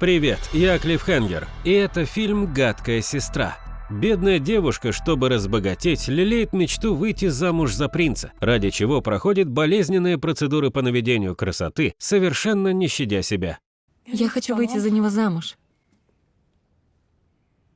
Привет, я Клиффхенгер, и это фильм «Гадкая сестра». Бедная девушка, чтобы разбогатеть, лелеет мечту выйти замуж за принца, ради чего проходит болезненные процедуры по наведению красоты, совершенно не щадя себя. Я хочу выйти за него замуж.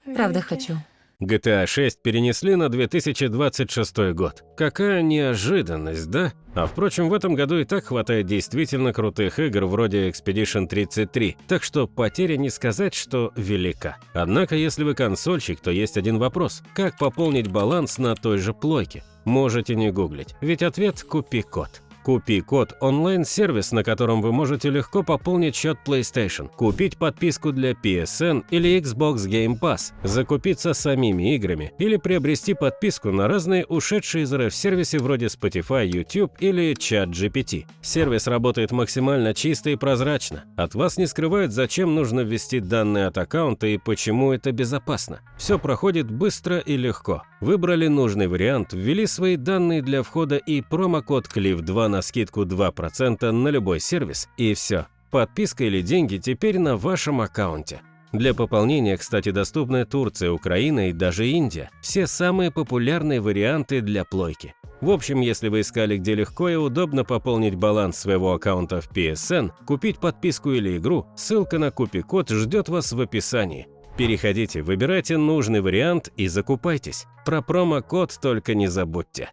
Правда хочу. GTA 6 перенесли на 2026 год. Какая неожиданность, да? А впрочем, в этом году и так хватает действительно крутых игр вроде Expedition 33, так что потеря не сказать, что велика. Однако, если вы консольщик, то есть один вопрос. Как пополнить баланс на той же плойке? Можете не гуглить, ведь ответ – купи код. Купи код – онлайн-сервис, на котором вы можете легко пополнить счет PlayStation, купить подписку для PSN или Xbox Game Pass, закупиться самими играми или приобрести подписку на разные ушедшие из РФ-сервисы вроде Spotify, YouTube или ChatGPT. Сервис работает максимально чисто и прозрачно. От вас не скрывают, зачем нужно ввести данные от аккаунта и почему это безопасно. Все проходит быстро и легко. Выбрали нужный вариант, ввели свои данные для входа и промокод CLIF2 на скидку 2% на любой сервис, и все. Подписка или деньги теперь на вашем аккаунте. Для пополнения, кстати, доступны Турция, Украина и даже Индия. Все самые популярные варианты для плойки. В общем, если вы искали, где легко и удобно пополнить баланс своего аккаунта в PSN, купить подписку или игру, ссылка на купи-код ждет вас в описании. Переходите, выбирайте нужный вариант и закупайтесь. Про промокод только не забудьте.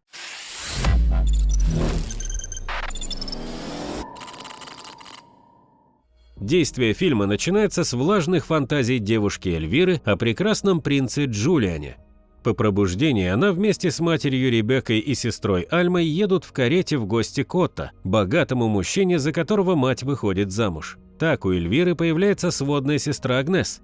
Действие фильма начинается с влажных фантазий девушки Эльвиры о прекрасном принце Джулиане. По пробуждении она вместе с матерью Ребеккой и сестрой Альмой едут в карете в гости к Отто, богатому мужчине, за которого мать выходит замуж. Так у Эльвиры появляется сводная сестра Агнес.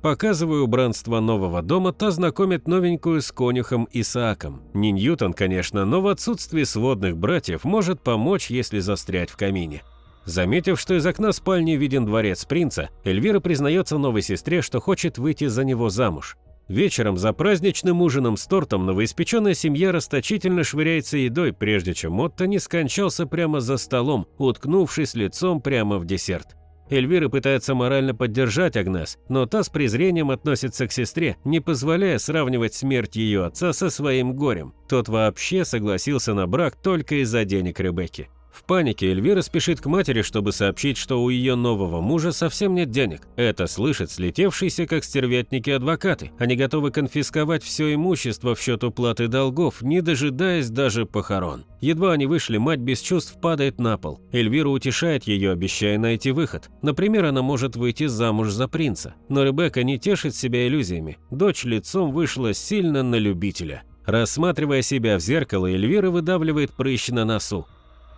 Показывая убранство нового дома, та знакомит новенькую с конюхом Исааком. Не Ньютон, конечно, но в отсутствии сводных братьев может помочь, если застрять в камине. Заметив, что из окна спальни виден дворец принца, Эльвира признается новой сестре, что хочет выйти за него замуж. Вечером за праздничным ужином с тортом новоиспеченная семья расточительно швыряется едой, прежде чем Отто не скончался прямо за столом, уткнувшись лицом прямо в десерт. Эльвира пытается морально поддержать Агнес, но та с презрением относится к сестре, не позволяя сравнивать смерть ее отца со своим горем. Тот вообще согласился на брак только из-за денег Ребекки. В панике Эльвира спешит к матери, чтобы сообщить, что у ее нового мужа совсем нет денег. Это слышат слетевшиеся как стервятники адвокаты. Они готовы конфисковать все имущество в счет уплаты долгов, не дожидаясь даже похорон. Едва они вышли, мать без чувств падает на пол. Эльвира утешает ее, обещая найти выход. Например, она может выйти замуж за принца. Но Ребекка не тешит себя иллюзиями. Дочь лицом вышла сильно на любителя. Рассматривая себя в зеркало, Эльвира выдавливает прыщ на носу.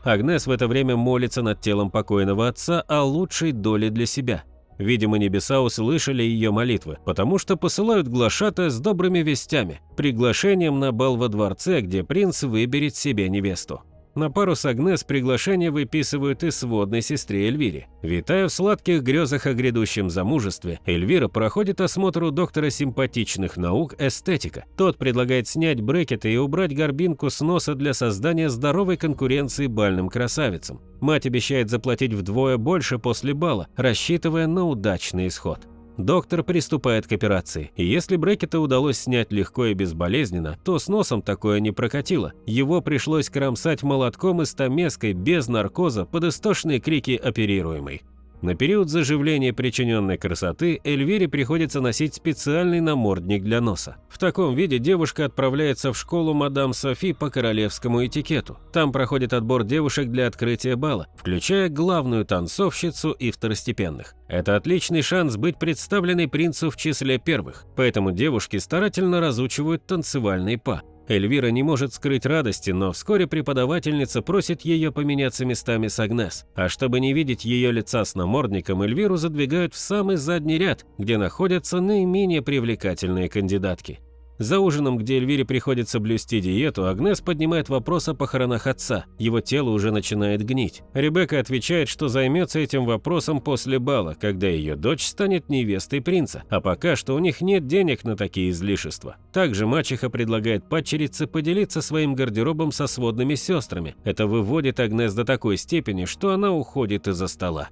Агнес в это время молится над телом покойного отца о лучшей доле для себя. Видимо, небеса услышали ее молитвы, потому что посылают глашатая с добрыми вестями, приглашением на бал во дворце, где принц выберет себе невесту. На пару с Агнес приглашение выписывают и сводной сестре Эльвире. Витая в сладких грезах о грядущем замужестве, Эльвира проходит осмотр у доктора симпатичных наук эстетика. Тот предлагает снять брекеты и убрать горбинку с носа для создания здоровой конкуренции бальным красавицам. Мать обещает заплатить вдвое больше после бала, рассчитывая на удачный исход. Доктор приступает к операции, и если брекеты удалось снять легко и безболезненно, то с носом такое не прокатило. Его пришлось кромсать молотком и стамеской без наркоза под истошные крики оперируемой. На период заживления причиненной красоты Эльвире приходится носить специальный намордник для носа. В таком виде девушка отправляется в школу мадам Софи по королевскому этикету. Там проходит отбор девушек для открытия бала, включая главную танцовщицу и второстепенных. Это отличный шанс быть представленной принцу в числе первых, поэтому девушки старательно разучивают танцевальные па. Эльвира не может скрыть радости, но вскоре преподавательница просит ее поменяться местами с Агнес. А чтобы не видеть ее лица с намордником, Эльвиру задвигают в самый задний ряд, где находятся наименее привлекательные кандидатки. За ужином, где Эльвире приходится блюсти диету, Агнес поднимает вопрос о похоронах отца. Его тело уже начинает гнить. Ребекка отвечает, что займется этим вопросом после бала, когда ее дочь станет невестой принца, а пока что у них нет денег на такие излишества. Также мачеха предлагает падчерице поделиться своим гардеробом со сводными сестрами. Это выводит Агнес до такой степени, что она уходит из-за стола.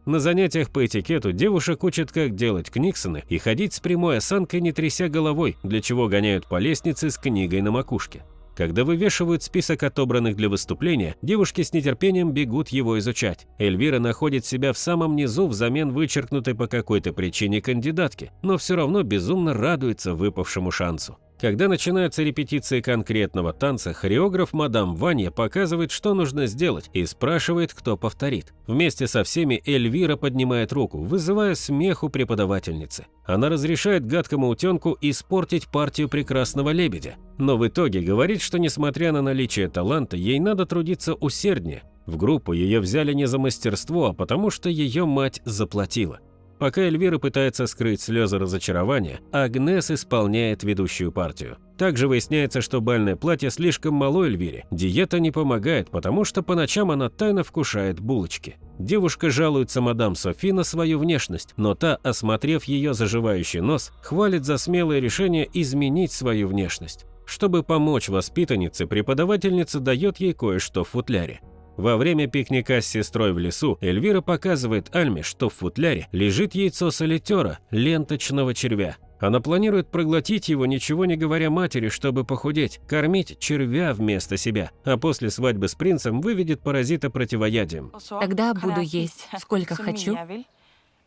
На занятиях по этикету девушек учат, как делать книксоны и ходить с прямой осанкой, не тряся головой, для чего гоняют по лестнице с книгой на макушке. Когда вывешивают список отобранных для выступления, девушки с нетерпением бегут его изучать. Эльвира находит себя в самом низу взамен вычеркнутой по какой-то причине кандидатки, но все равно безумно радуется выпавшему шансу. Когда начинаются репетиции конкретного танца, хореограф мадам Ваня показывает, что нужно сделать, и спрашивает, кто повторит. Вместе со всеми Эльвира поднимает руку, вызывая смех у преподавательницы. Она разрешает гадкому утенку испортить партию прекрасного лебедя. Но в итоге говорит, что несмотря на наличие таланта, ей надо трудиться усерднее. В группу ее взяли не за мастерство, а потому что ее мать заплатила. Пока Эльвира пытается скрыть слезы разочарования, Агнес исполняет ведущую партию. Также выясняется, что бальное платье слишком мало Эльвире. Диета не помогает, потому что по ночам она тайно вкушает булочки. Девушка жалуется мадам Софи на свою внешность, но та, осмотрев ее заживающий нос, хвалит за смелое решение изменить свою внешность. Чтобы помочь воспитаннице, преподавательница дает ей кое-что в футляре. Во время пикника с сестрой в лесу Эльвира показывает Альме, что в футляре лежит яйцо солитера, ленточного червя. Она планирует проглотить его, ничего не говоря матери, чтобы похудеть, кормить червя вместо себя, а после свадьбы с принцем выведет паразита противоядием. Тогда буду есть сколько хочу,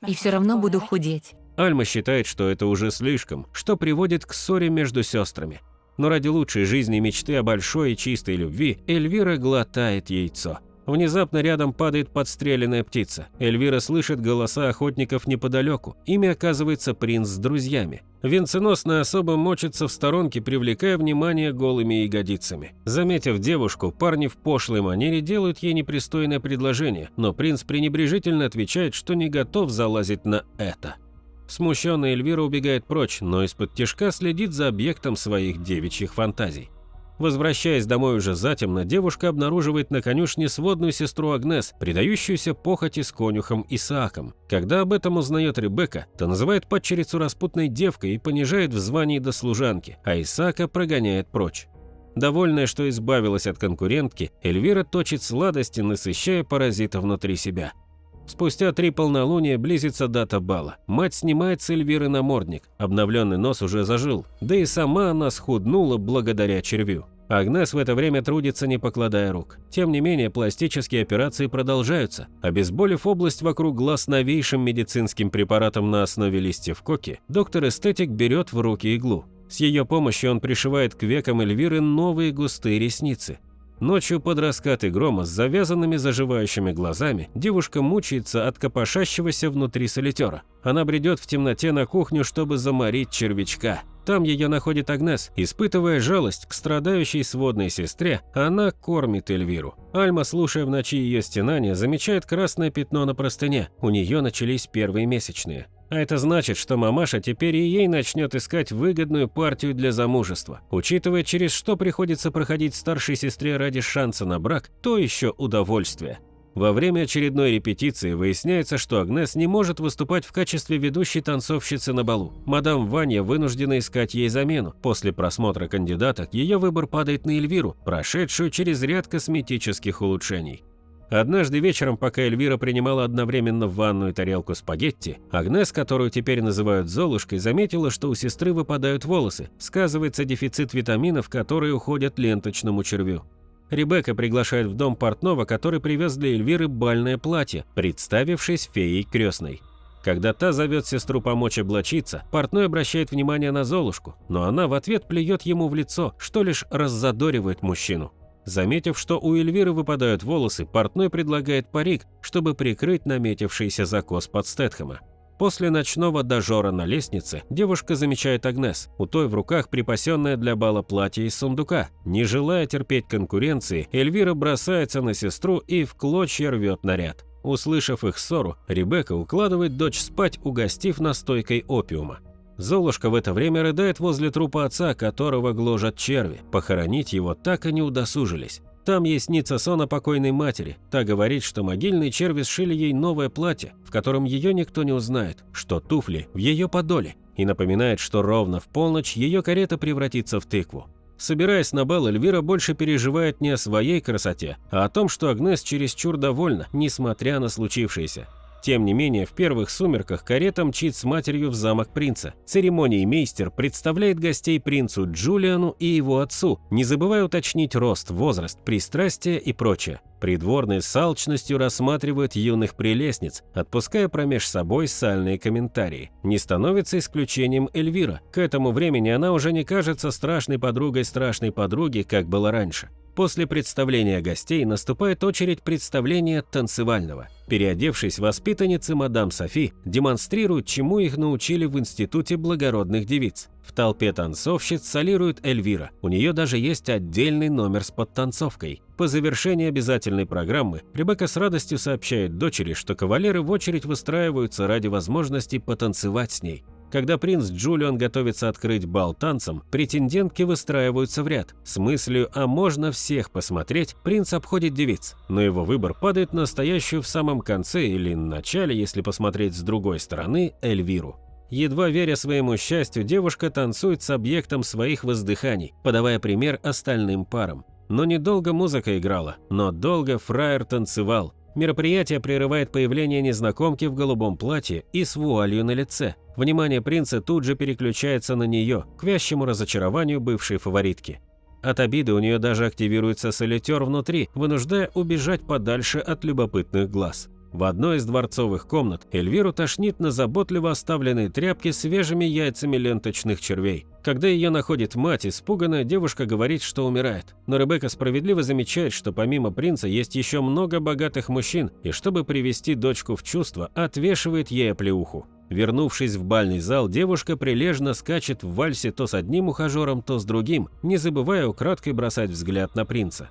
и все равно буду худеть. Альма считает, что это уже слишком, что приводит к ссоре между сестрами. Но ради лучшей жизни и мечты о большой и чистой любви Эльвира глотает яйцо. Внезапно рядом падает подстреленная птица. Эльвира слышит голоса охотников неподалеку. Ими оказывается принц с друзьями. Венценосная особа мочится в сторонке, привлекая внимание голыми ягодицами. Заметив девушку, парни в пошлой манере делают ей непристойное предложение, но принц пренебрежительно отвечает, что не готов залазить на это. Смущенная Эльвира убегает прочь, но из-под тишка следит за объектом своих девичьих фантазий. Возвращаясь домой уже затемно, девушка обнаруживает на конюшне сводную сестру Агнес, предающуюся похоти с конюхом Исааком. Когда об этом узнает Ребекка, то называет падчерицу распутной девкой и понижает в звании до служанки, а Исаака прогоняет прочь. Довольная, что избавилась от конкурентки, Эльвира точит сладости, насыщая паразита внутри себя. Спустя 3 полнолуния близится дата бала. Мать снимает с Эльвиры намордник, обновленный нос уже зажил, да и сама она схуднула благодаря червю. Агнес в это время трудится, не покладая рук. Тем не менее, пластические операции продолжаются. Обезболив область вокруг глаз новейшим медицинским препаратом на основе листьев коки, доктор-эстетик берет в руки иглу. С ее помощью он пришивает к векам Эльвиры новые густые ресницы. Ночью под раскаты грома с завязанными заживающими глазами девушка мучается от копошащегося внутри солитера. Она бредет в темноте на кухню, чтобы заморить червячка. Там ее находит Агнес. Испытывая жалость к страдающей сводной сестре, она кормит Эльвиру. Альма, слушая в ночи ее стенания, замечает красное пятно на простыне. У нее начались первые месячные. А это значит, что мамаша теперь и ей начнет искать выгодную партию для замужества. Учитывая, через что приходится проходить старшей сестре ради шанса на брак, то еще удовольствие. Во время очередной репетиции выясняется, что Агнес не может выступать в качестве ведущей танцовщицы на балу. Мадам Ваня вынуждена искать ей замену. После просмотра кандидаток ее выбор падает на Эльвиру, прошедшую через ряд косметических улучшений. Однажды вечером, пока Эльвира принимала одновременно в ванную тарелку спагетти, Агнес, которую теперь называют Золушкой, заметила, что у сестры выпадают волосы. Сказывается дефицит витаминов, которые уходят ленточному червю. Ребекка приглашает в дом портного, который привез для Эльвиры бальное платье, представившись феей крестной. Когда та зовет сестру помочь облачиться, портной обращает внимание на Золушку, но она в ответ плюет ему в лицо, что лишь раззадоривает мужчину. Заметив, что у Эльвиры выпадают волосы, портной предлагает парик, чтобы прикрыть наметившийся закос под Стэтхэма. После ночного дожора на лестнице девушка замечает Агнес, у той в руках припасенное для бала платье из сундука. Не желая терпеть конкуренции, Эльвира бросается на сестру и в клочья рвет наряд. Услышав их ссору, Ребекка укладывает дочь спать, угостив настойкой опиума. Золушка в это время рыдает возле трупа отца, которого гложат черви. Похоронить его так и не удосужились. Там ей снится сон о покойной матери. Та говорит, что могильные черви сшили ей новое платье, в котором ее никто не узнает, что туфли в ее подоле, и напоминает, что ровно в полночь ее карета превратится в тыкву. Собираясь на бал, Эльвира больше переживает не о своей красоте, а о том, что Агнес чересчур довольна, несмотря на случившееся. Тем не менее, в первых сумерках карета мчит с матерью в замок принца. Церемониймейстер представляет гостей принцу Джулиану и его отцу, не забывая уточнить рост, возраст, пристрастия и прочее. Придворные с алчностью рассматривают юных прелестниц, отпуская промеж собой сальные комментарии. Не становится исключением Эльвира. К этому времени она уже не кажется страшной подруги, как было раньше. После представления гостей наступает очередь представления танцевального. Переодевшись, воспитанницы мадам Софи демонстрируют, чему их научили в Институте благородных девиц. В толпе танцовщиц солирует Эльвира, у нее даже есть отдельный номер с подтанцовкой. По завершении обязательной программы Ребекка с радостью сообщает дочери, что кавалеры в очередь выстраиваются ради возможности потанцевать с ней. Когда принц Джулиан готовится открыть бал танцем, претендентки выстраиваются в ряд. С мыслью «а можно всех посмотреть» принц обходит девиц, но его выбор падает на стоящую в самом конце или начале, если посмотреть с другой стороны, Эльвиру. Едва веря своему счастью, девушка танцует с объектом своих воздыханий, подавая пример остальным парам. Но недолго музыка играла, но долго фраер танцевал. Мероприятие прерывает появление незнакомки в голубом платье и с вуалью на лице. Внимание принца тут же переключается на нее, к вящему разочарованию бывшей фаворитки. От обиды у нее даже активируется солитер внутри, вынуждая убежать подальше от любопытных глаз. В одной из дворцовых комнат Эльвиру тошнит на заботливо оставленной тряпке свежими яйцами ленточных червей. Когда ее находит мать, испуганная девушка говорит, что умирает. Но Ребекка справедливо замечает, что помимо принца есть еще много богатых мужчин, и чтобы привести дочку в чувство, отвешивает ей оплеуху. Вернувшись в бальный зал, девушка прилежно скачет в вальсе то с одним ухажером, то с другим, не забывая украдкой бросать взгляд на принца.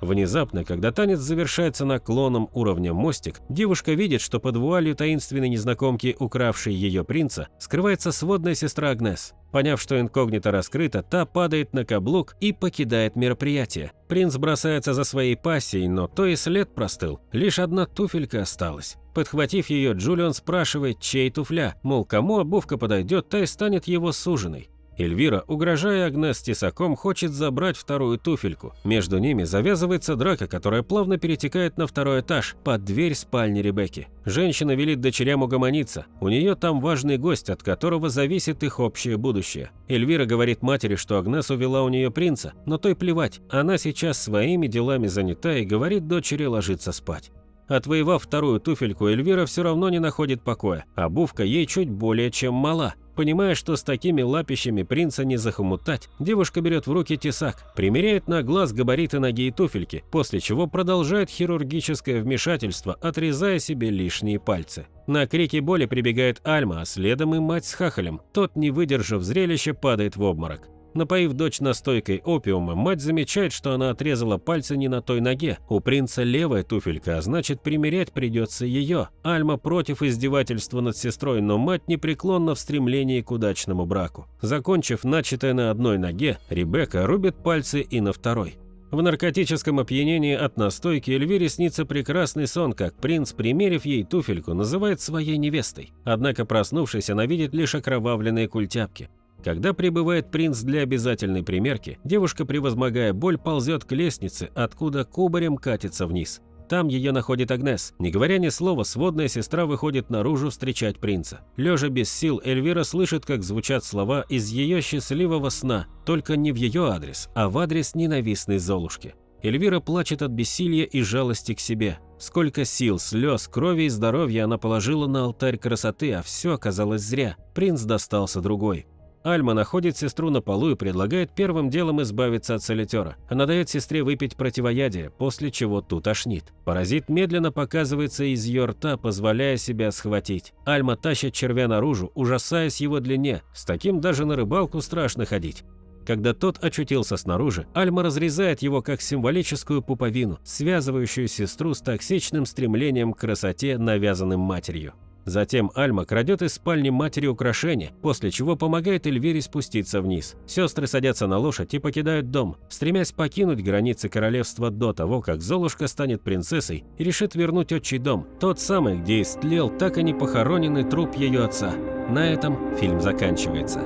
Внезапно, когда танец завершается наклоном уровня мостик, девушка видит, что под вуалью таинственной незнакомки, укравшей ее принца, скрывается сводная сестра Агнес. Поняв, что инкогнито раскрыто, та падает на каблук и покидает мероприятие. Принц бросается за своей пассией, но то и след простыл, лишь одна туфелька осталась. Подхватив ее, Джулиан спрашивает, чей туфля, мол, кому обувка подойдет, та и станет его суженой. Эльвира, угрожая Агнес тесаком, хочет забрать вторую туфельку. Между ними завязывается драка, которая плавно перетекает на второй этаж, под дверь спальни Ребекки. Женщина велит дочерям угомониться. У нее там важный гость, от которого зависит их общее будущее. Эльвира говорит матери, что Агнес увела у нее принца, но той плевать. Она сейчас своими делами занята и говорит дочери ложиться спать. Отвоевав вторую туфельку, Эльвира все равно не находит покоя. Обувка ей чуть более чем мала. Понимая, что с такими лапищами принца не захомутать, девушка берет в руки тесак, примеряет на глаз габариты ноги и туфельки, после чего продолжает хирургическое вмешательство, отрезая себе лишние пальцы. На крики боли прибегает Альма, а следом и мать с хахалем. Тот, не выдержав зрелища, падает в обморок. Напоив дочь настойкой опиума, мать замечает, что она отрезала пальцы не на той ноге. У принца левая туфелька, а значит, примерять придется ее. Альма против издевательства над сестрой, но мать непреклонна в стремлении к удачному браку. Закончив начатое на одной ноге, Ребекка рубит пальцы и на второй. В наркотическом опьянении от настойки Эльвире снится прекрасный сон, как принц, примерив ей туфельку, называет своей невестой. Однако, проснувшись, она видит лишь окровавленные культяпки. Когда прибывает принц для обязательной примерки, девушка, превозмогая боль, ползет к лестнице, откуда кубарем катится вниз. Там ее находит Агнес. Не говоря ни слова, сводная сестра выходит наружу встречать принца. Лежа без сил, Эльвира слышит, как звучат слова из ее счастливого сна, только не в ее адрес, а в адрес ненавистной Золушки. Эльвира плачет от бессилия и жалости к себе. Сколько сил, слез, крови и здоровья она положила на алтарь красоты, а все оказалось зря. Принц достался другой. Альма находит сестру на полу и предлагает первым делом избавиться от солитера. Она дает сестре выпить противоядие, после чего ту тошнит. Паразит медленно показывается из ее рта, позволяя себя схватить. Альма тащит червя наружу, ужасаясь его длине. С таким даже на рыбалку страшно ходить. Когда тот очутился снаружи, Альма разрезает его как символическую пуповину, связывающую сестру с токсичным стремлением к красоте, навязанным матерью. Затем Альма крадет из спальни матери украшения, после чего помогает Эльвире спуститься вниз. Сестры садятся на лошадь и покидают дом, стремясь покинуть границы королевства до того, как Золушка станет принцессой и решит вернуть отчий дом, тот самый, где истлел так и не похороненный труп ее отца. На этом фильм заканчивается.